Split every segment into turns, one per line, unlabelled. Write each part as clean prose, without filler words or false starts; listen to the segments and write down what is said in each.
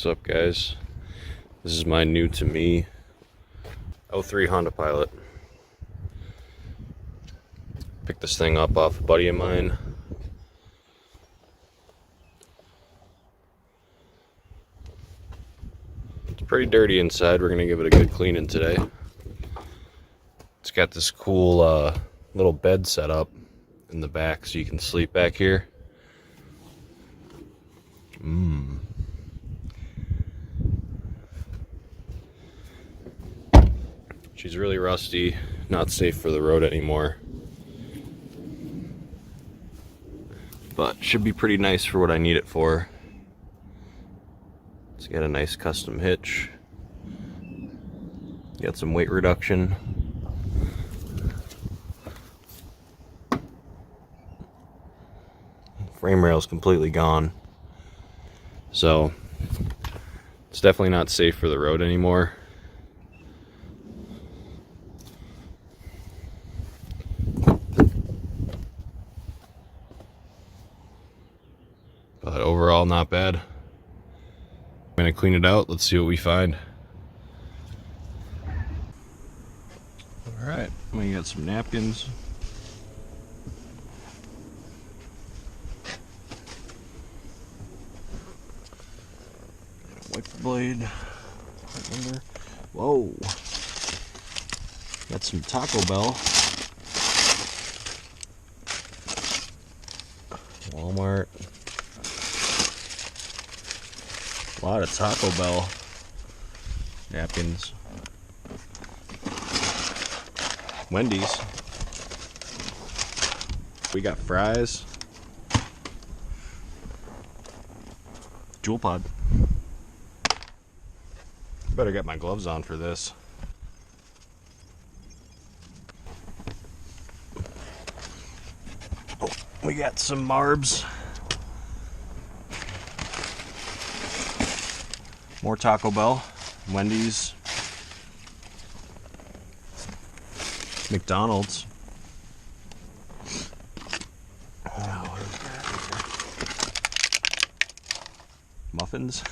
What's up, guys? This is my new to me '03 Honda Pilot. Picked this thing up off a buddy of mine. It's pretty dirty inside. We're gonna give it a good cleaning today. It's got this cool little bed set up in the back so you can sleep back here. She's really rusty, not safe for the road anymore. But should be pretty nice for what I need it for. It's got a nice custom hitch. Got some weight reduction. Frame rail's completely gone. So it's definitely not safe for the road anymore. But overall, not bad. I'm gonna clean it out. Let's see what we find. Alright, we got some napkins. Wiper blade. Whoa. Got some Taco Bell. Walmart. A lot of Taco Bell napkins. Wendy's. We got fries. Jewel Pod. Better get my gloves on for this. Oh, we got some Marbs. More Taco Bell, Wendy's, McDonald's. Muffins.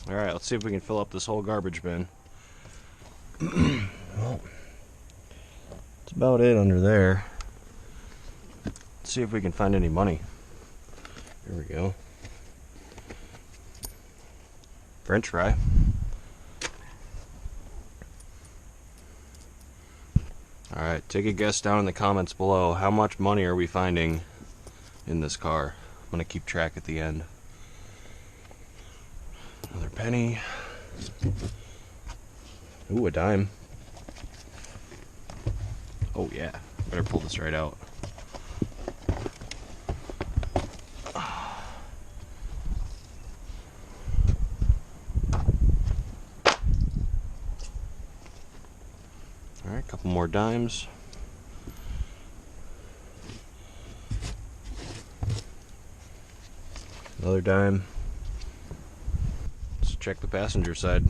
Alright, let's see if we can fill up this whole garbage bin. Well, that's about it under there. Let's see if we can find any money. Here we go. French fry. Alright, take a guess down in the comments below. How much money are we finding in this car? I'm gonna keep track at the end. Another penny. Ooh, a dime. Oh yeah, better pull this right out. Alright, a couple more dimes. Another dime. Let's check the passenger side.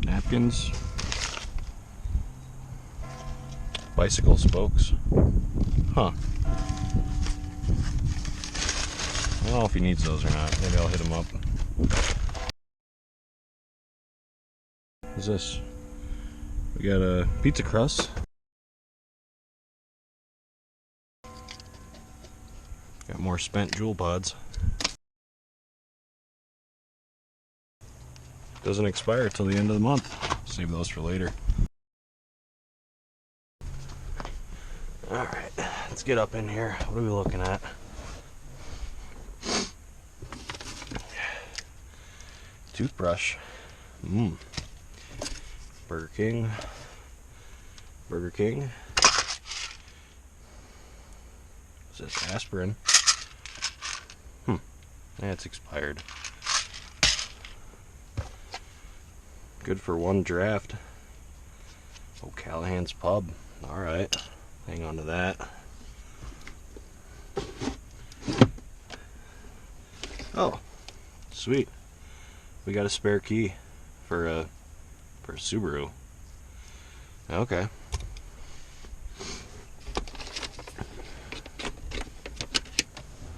Napkins, bicycle spokes. Huh. I don't know if he needs those or not. Maybe I'll hit him up. What's this? We got a pizza crust. Got more spent Jewel Pods. Doesn't expire till the end of the month. Save those for later. Alright, let's get up in here. What are we looking at? Toothbrush. Burger King. Burger King. What's this? Aspirin. Yeah, it's expired. Good for one draft. Oh, Callahan's Pub. Alright. Hang on to that. Oh, sweet. We got a spare key for a Subaru. Okay.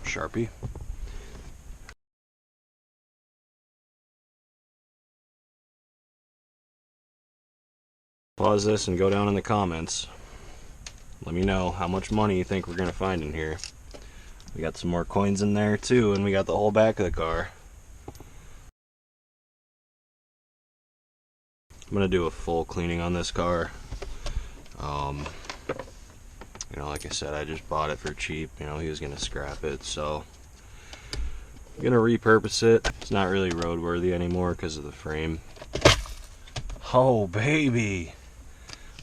Sharpie. Pause this and go down in the comments. Let me know how much money you think we're gonna find in here. We got some more coins in there too, and we got the whole back of the car. I'm gonna do a full cleaning on this car. You know, like I said, I just bought it for cheap. You know, he was gonna scrap it, so I'm gonna repurpose it. It's not really roadworthy anymore because of the frame. Oh baby,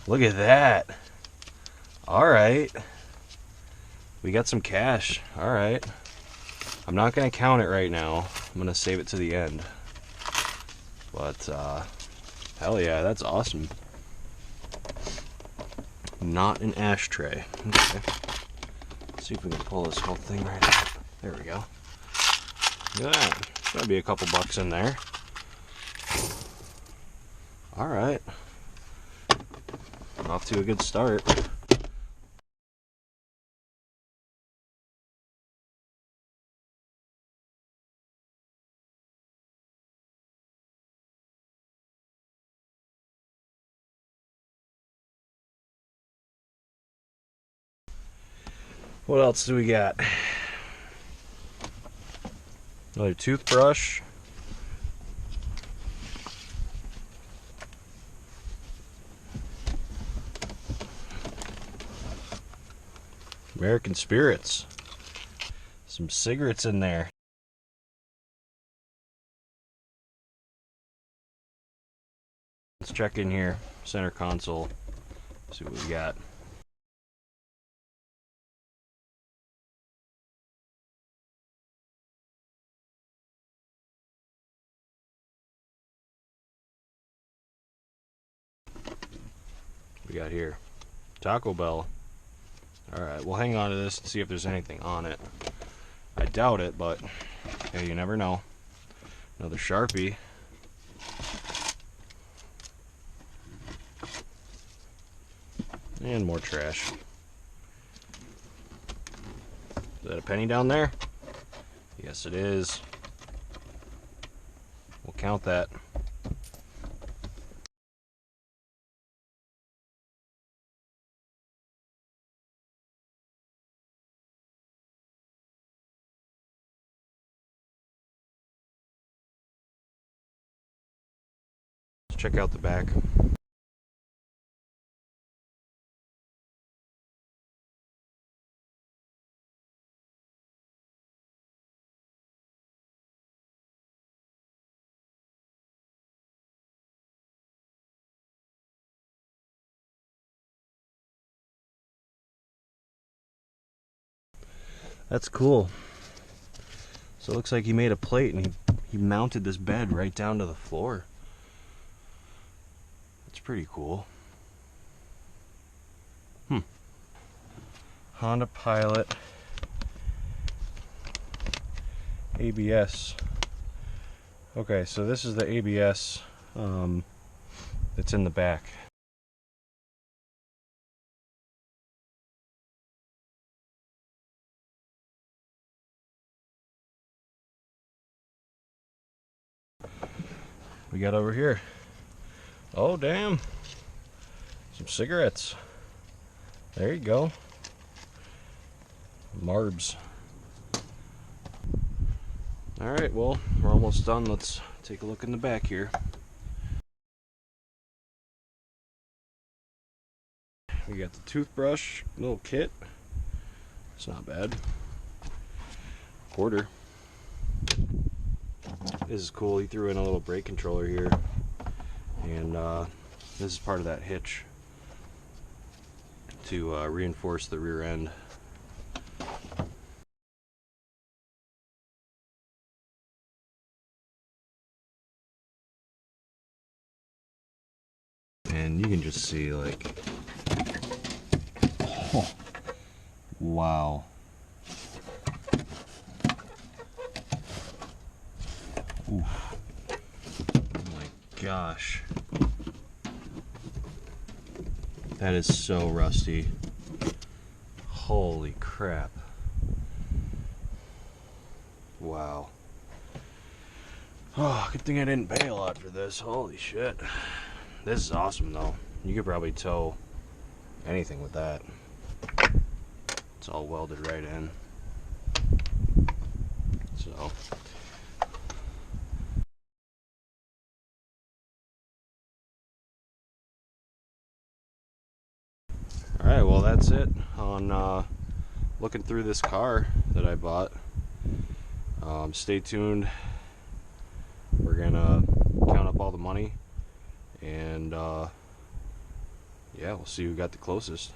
look at that. All right, we got some cash. All right, I'm not gonna count it right now. I'm gonna save it to the end. But hell yeah, that's awesome. Not an ashtray. Okay. Let's see if we can pull this whole thing right out. There we go. Look at that. Gotta be a couple bucks in there. All right. Off to a good start. What else do we got? Another toothbrush. American Spirits. Some cigarettes in there. Let's check in here. Center console. See what we got. We got here Taco Bell. Alright, we'll hang on to this and see if there's anything on it. I doubt it, but hey, you never know. Another Sharpie. And more trash. Is that a penny down there? Yes, it is. We'll count that. Let's check out the back. That's cool. So it looks like he made a plate and he mounted this bed right down to the floor. That's pretty cool. Honda Pilot ABS. Okay, so this is the ABS that's in the back. We got over here. Oh damn, some cigarettes. There you go. Marbs. Alright, well, we're almost done. Let's take a look in the back here. We got the toothbrush, little kit. It's not bad. Quarter. This is cool. He threw in a little brake controller here. And this is part of that hitch to reinforce the rear end. And you can just see, like, oh, wow. Oof. Oh my gosh. That is so rusty. Holy crap. Wow. Oh, good thing I didn't pay a lot for this. Holy shit. This is awesome though. You could probably tow anything with that. It's all welded right in. So. Alright, well that's it on looking through this car that I bought. Stay tuned. We're gonna count up all the money and yeah, we'll see who got the closest.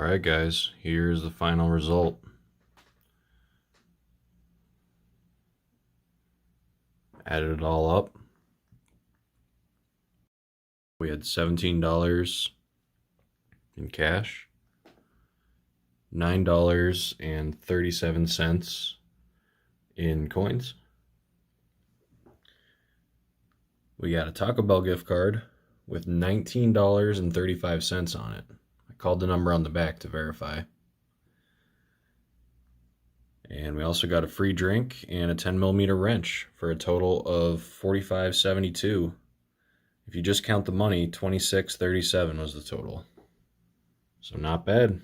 Alright guys, here's the final result. Added it all up. We had $17 in cash, $9.37 in coins. We got a Taco Bell gift card with $19.35 on it. I called the number on the back to verify. And we also got a free drink and a 10mm wrench for a total of $45.72. If you just count the money, $26.37 was the total. So not bad.